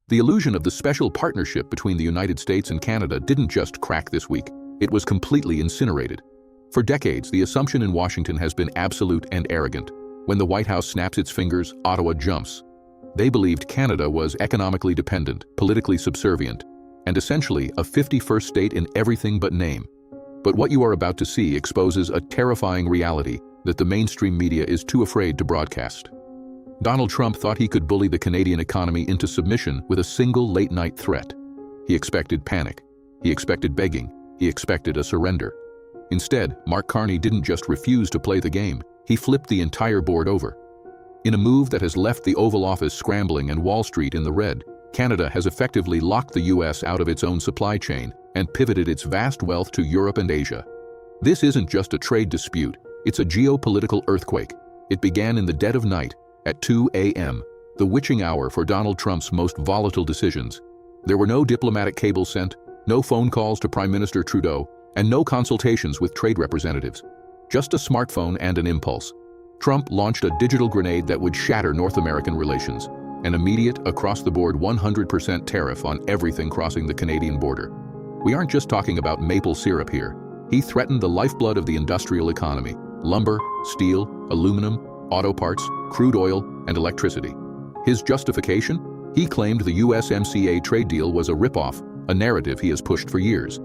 The illusion of the special partnership between the United States and Canada didn't just crack this week, it was completely incinerated. For decades, the assumption in Washington has been absolute and arrogant. When the White House snaps its fingers, Ottawa jumps. They believed Canada was economically dependent, politically subservient, and essentially a 51st state in everything but name. But what you are about to see exposes a terrifying reality that the mainstream media is too afraid to broadcast. Donald Trump thought he could bully the Canadian economy into submission with a single late-night threat. He expected panic. He expected begging. He expected a surrender. Instead, Mark Carney didn't just refuse to play the game, he flipped the entire board over. In a move that has left the Oval Office scrambling and Wall Street in the red, Canada has effectively locked the US out of its own supply chain and pivoted its vast wealth to Europe and Asia. This isn't just a trade dispute, it's a geopolitical earthquake. It began in the dead of night, at 2 a.m., the witching hour for Donald Trump's most volatile decisions. There were no diplomatic cables sent, no phone calls to Prime Minister Trudeau, and no consultations with trade representatives. Just a smartphone and an impulse. Trump launched a digital grenade that would shatter North American relations, an immediate, across-the-board 100% tariff on everything crossing the Canadian border. We aren't just talking about maple syrup here. He threatened the lifeblood of the industrial economy: lumber, steel, aluminum, auto parts, crude oil, and electricity. His justification? He claimed the USMCA trade deal was a ripoff, a narrative he has pushed for years.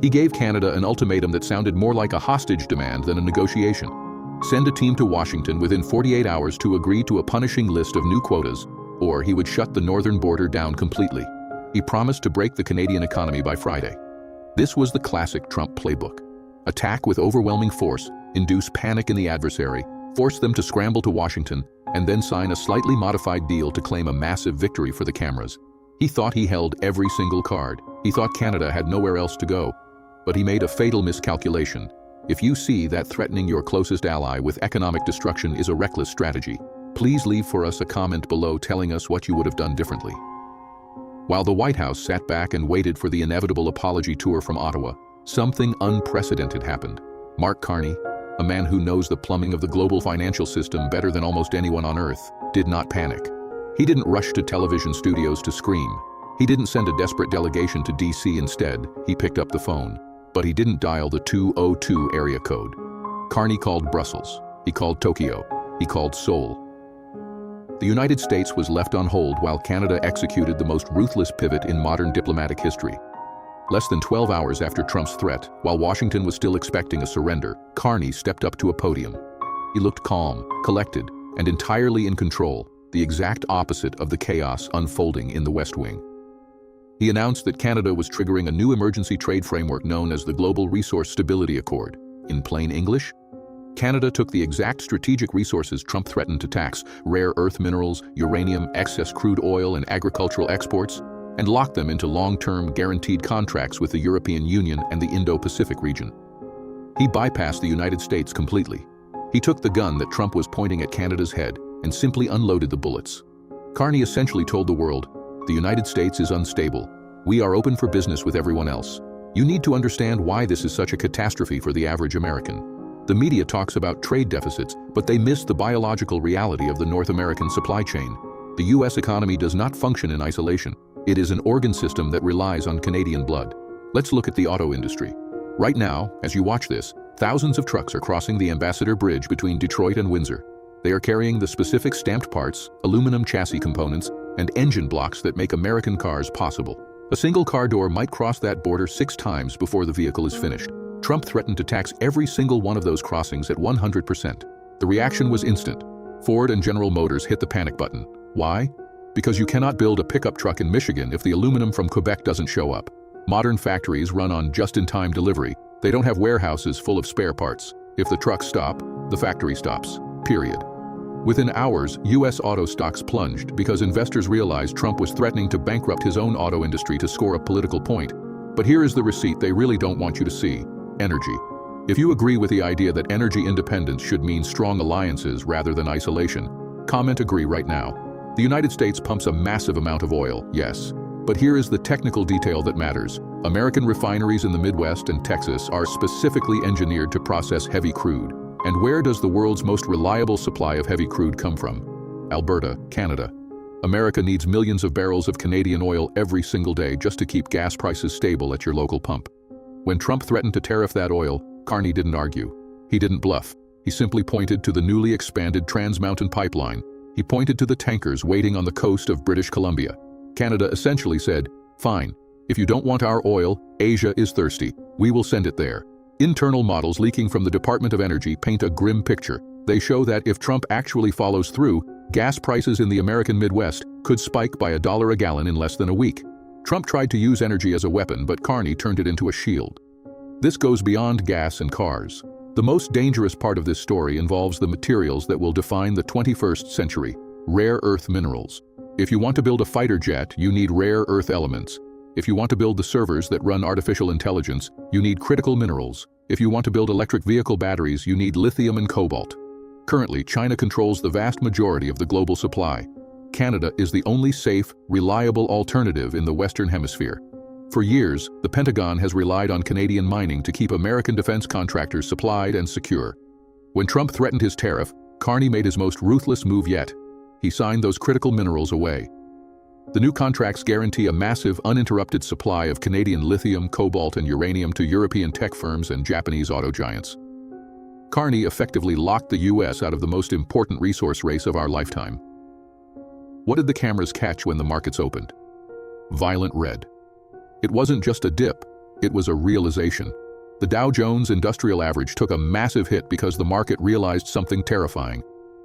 He gave Canada an ultimatum that sounded more like a hostage demand than a negotiation. Send a team to Washington within 48 hours to agree to a punishing list of new quotas, or he would shut the northern border down completely. He promised to break the Canadian economy by Friday. This was the classic Trump playbook. Attack with overwhelming force, induce panic in the adversary, force them to scramble to Washington, and then sign a slightly modified deal to claim a massive victory for the cameras. He thought he held every single card. He thought Canada had nowhere else to go. But he made a fatal miscalculation. If you see that threatening your closest ally with economic destruction is a reckless strategy, please leave for us a comment below telling us what you would have done differently. While the White House sat back and waited for the inevitable apology tour from Ottawa, something unprecedented happened. Mark Carney, a man who knows the plumbing of the global financial system better than almost anyone on Earth, did not panic. He didn't rush to television studios to scream. He didn't send a desperate delegation to DC instead. He picked up the phone. But he didn't dial the 202 area code. Carney called Brussels. He called Tokyo. He called Seoul. The United States was left on hold while Canada executed the most ruthless pivot in modern diplomatic history. Less than 12 hours after Trump's threat, while Washington was still expecting a surrender, Carney stepped up to a podium. He looked calm, collected, and entirely in control, the exact opposite of the chaos unfolding in the West Wing. He announced that Canada was triggering a new emergency trade framework known as the Global Resource Stability Accord. In plain English, Canada took the exact strategic resources Trump threatened to tax, rare earth minerals, uranium, excess crude oil, and agricultural exports, and locked them into long-term guaranteed contracts with the European Union and the Indo-Pacific region. He bypassed the United States completely. He took the gun that Trump was pointing at Canada's head and simply unloaded the bullets. Carney essentially told the world, "The United States is unstable. We are open for business with everyone else. You need to understand why this is such a catastrophe for the average American." The media talks about trade deficits, but they miss the biological reality of the North American supply chain. The US economy does not function in isolation. It is an organ system that relies on Canadian blood. Let's look at the auto industry. Right now, as you watch this, thousands of trucks are crossing the Ambassador Bridge between Detroit and Windsor. They are carrying the specific stamped parts, aluminum chassis components, and engine blocks that make American cars possible. A single car door might cross that border 6 times before the vehicle is finished. Trump threatened to tax every single one of those crossings at 100%. The reaction was instant. Ford and General Motors hit the panic button. Why? Because you cannot build a pickup truck in Michigan if the aluminum from Quebec doesn't show up. Modern factories run on just-in-time delivery. They don't have warehouses full of spare parts. If the trucks stop, the factory stops. Period. Within hours, US auto stocks plunged because investors realized Trump was threatening to bankrupt his own auto industry to score a political point. But here is the receipt they really don't want you to see: energy. If you agree with the idea that energy independence should mean strong alliances rather than isolation, comment agree right now. The United States pumps a massive amount of oil, yes. But here is the technical detail that matters. American refineries in the Midwest and Texas are specifically engineered to process heavy crude. And where does the world's most reliable supply of heavy crude come from? Alberta, Canada. America needs millions of barrels of Canadian oil every single day just to keep gas prices stable at your local pump. When Trump threatened to tariff that oil, Carney didn't argue. He didn't bluff. He simply pointed to the newly expanded Trans Mountain pipeline. He pointed to the tankers waiting on the coast of British Columbia. Canada essentially said, "Fine. If you don't want our oil, Asia is thirsty. We will send it there." Internal models leaking from the Department of Energy paint a grim picture. They show that if Trump actually follows through, gas prices in the American Midwest could spike by $1 a gallon in less than a week. Trump tried to use energy as a weapon, but Carney turned it into a shield. This goes beyond gas and cars. The most dangerous part of this story involves the materials that will define the 21st century: rare earth minerals. If you want to build a fighter jet, you need rare earth elements. If you want to build the servers that run artificial intelligence, you need critical minerals. If you want to build electric vehicle batteries, you need lithium and cobalt. Currently, China controls the vast majority of the global supply. Canada is the only safe, reliable alternative in the Western Hemisphere. For years, the Pentagon has relied on Canadian mining to keep American defense contractors supplied and secure. When Trump threatened his tariff, Carney made his most ruthless move yet. He signed those critical minerals away. The new contracts guarantee a massive, uninterrupted supply of Canadian lithium, cobalt, and uranium to European tech firms and Japanese auto giants. Carney effectively locked the U.S. out of the most important resource race of our lifetime. What did the cameras catch when the markets opened? Violent red. It wasn't just a dip, it was a realization. The Dow Jones Industrial Average took a massive hit because the market realized something terrifying.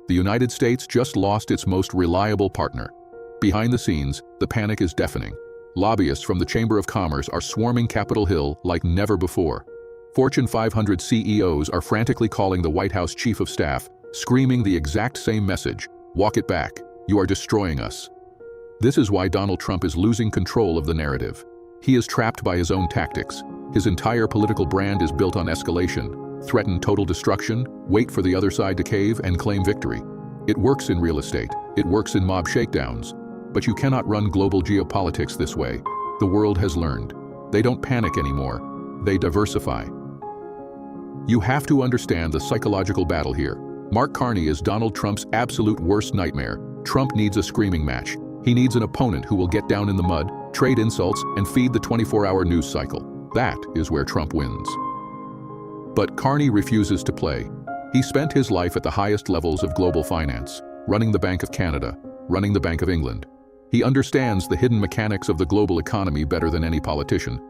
The United States just lost its most reliable partner. Behind the scenes, the panic is deafening. Lobbyists from the Chamber of Commerce are swarming Capitol Hill like never before. Fortune 500 CEOs are frantically calling the White House Chief of Staff, screaming the exact same message: "Walk it back. You are destroying us." This is why Donald Trump is losing control of the narrative. He is trapped by his own tactics. His entire political brand is built on escalation: threaten total destruction, wait for the other side to cave, and claim victory. It works in real estate. It works in mob shakedowns. But you cannot run global geopolitics this way. The world has learned. They don't panic anymore. They diversify. You have to understand the psychological battle here. Mark Carney is Donald Trump's absolute worst nightmare. Trump needs a screaming match. He needs an opponent who will get down in the mud, trade insults, and feed the 24-hour news cycle. That is where Trump wins. But Carney refuses to play. He spent his life at the highest levels of global finance, running the Bank of Canada, running the Bank of England. He understands the hidden mechanics of the global economy better than any politician.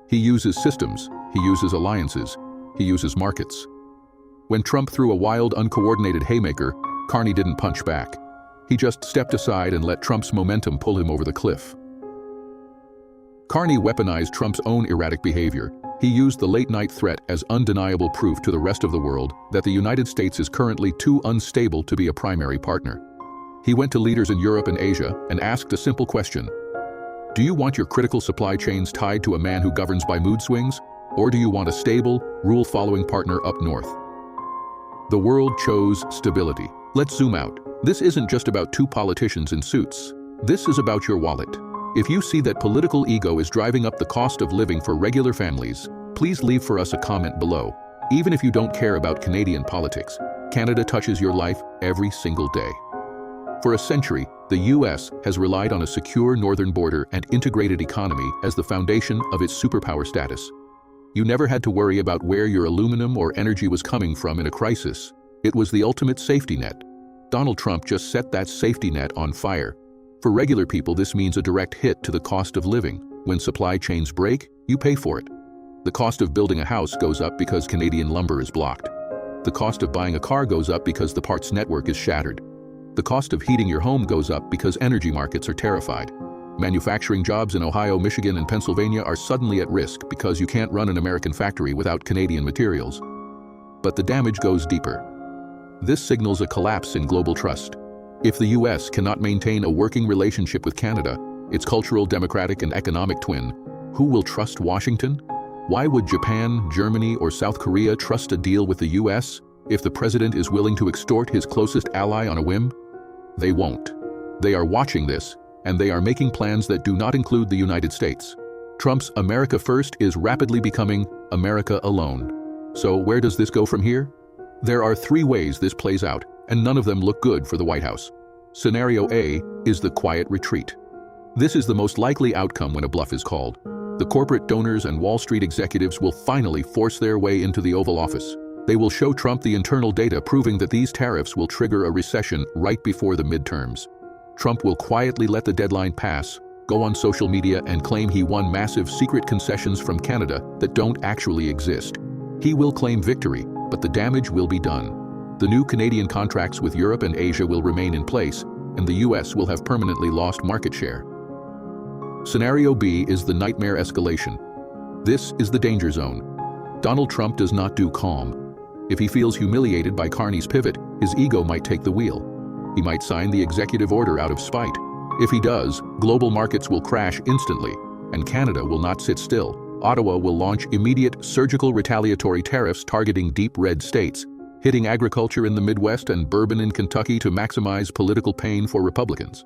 He uses systems, he uses alliances, he uses markets. When Trump threw a wild, uncoordinated haymaker, Carney didn't punch back. He just stepped aside and let Trump's momentum pull him over the cliff. Carney weaponized Trump's own erratic behavior. He used the late-night threat as undeniable proof to the rest of the world that the United States is currently too unstable to be a primary partner. He went to leaders in Europe and Asia and asked a simple question: do you want your critical supply chains tied to a man who governs by mood swings? Or do you want a stable, rule-following partner up north? The world chose stability. Let's zoom out. This isn't just about two politicians in suits. This is about your wallet. If you see that political ego is driving up the cost of living for regular families, please leave for us a comment below. Even if you don't care about Canadian politics, Canada touches your life every single day. For a century, the U.S. has relied on a secure northern border and integrated economy as the foundation of its superpower status. You never had to worry about where your aluminum or energy was coming from in a crisis. It was the ultimate safety net. Donald Trump just set that safety net on fire. For regular people, this means a direct hit to the cost of living. When supply chains break, you pay for it. The cost of building a house goes up because Canadian lumber is blocked. The cost of buying a car goes up because the parts network is shattered. The cost of heating your home goes up because energy markets are terrified. Manufacturing jobs in Ohio, Michigan, and Pennsylvania are suddenly at risk because you can't run an American factory without Canadian materials. But the damage goes deeper. This signals a collapse in global trust. If the U.S. cannot maintain a working relationship with Canada, its cultural, democratic, and economic twin, who will trust Washington? Why would Japan, Germany, or South Korea trust a deal with the U.S. if the president is willing to extort his closest ally on a whim? They won't. They are watching this, and they are making plans that do not include the United States. Trump's America First is rapidly becoming America Alone. So where does this go from here? There are three ways this plays out, and none of them look good for the White House. Scenario A is the quiet retreat. This is the most likely outcome when a bluff is called. The corporate donors and Wall Street executives will finally force their way into the Oval Office. They will show Trump the internal data proving that these tariffs will trigger a recession right before the midterms. Trump will quietly let the deadline pass, go on social media and claim he won massive secret concessions from Canada that don't actually exist. He will claim victory, but the damage will be done. The new Canadian contracts with Europe and Asia will remain in place, and the US will have permanently lost market share. Scenario B is the nightmare escalation. This is the danger zone. Donald Trump does not do calm. If he feels humiliated by Carney's pivot, his ego might take the wheel. He might sign the executive order out of spite. If he does, global markets will crash instantly, and Canada will not sit still. Ottawa will launch immediate surgical retaliatory tariffs targeting deep red states, hitting agriculture in the Midwest and bourbon in Kentucky to maximize political pain for Republicans.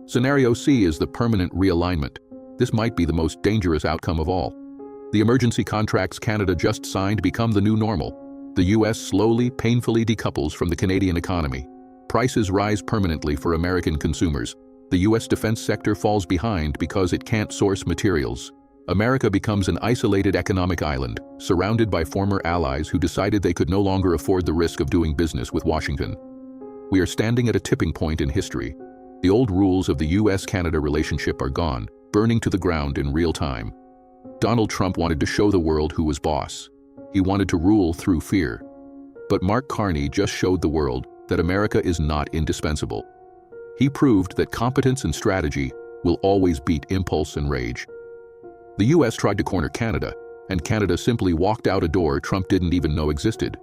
Scenario C is the permanent realignment. This might be the most dangerous outcome of all. The emergency contracts Canada just signed become the new normal. The US slowly, painfully decouples from the Canadian economy. Prices rise permanently for American consumers. The US defense sector falls behind because it can't source materials. America becomes an isolated economic island, surrounded by former allies who decided they could no longer afford the risk of doing business with Washington. We are standing at a tipping point in history. The old rules of the US-Canada relationship are gone, burning to the ground in real time. Donald Trump wanted to show the world who was boss. He wanted to rule through fear. But Mark Carney just showed the world that America is not indispensable. He proved that competence and strategy will always beat impulse and rage. The US tried to corner Canada, and Canada simply walked out a door Trump didn't even know existed.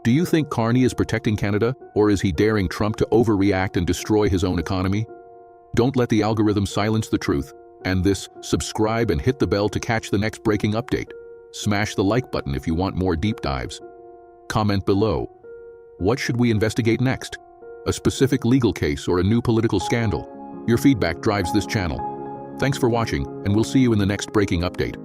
Do you think Carney is protecting Canada, or is he daring Trump to overreact and destroy his own economy? Don't let the algorithm silence the truth. And subscribe and hit the bell to catch the next breaking update. Smash the like button if you want more deep dives. Comment below. What should we investigate next? A specific legal case or a new political scandal? Your feedback drives this channel. Thanks for watching, and we'll see you in the next breaking update.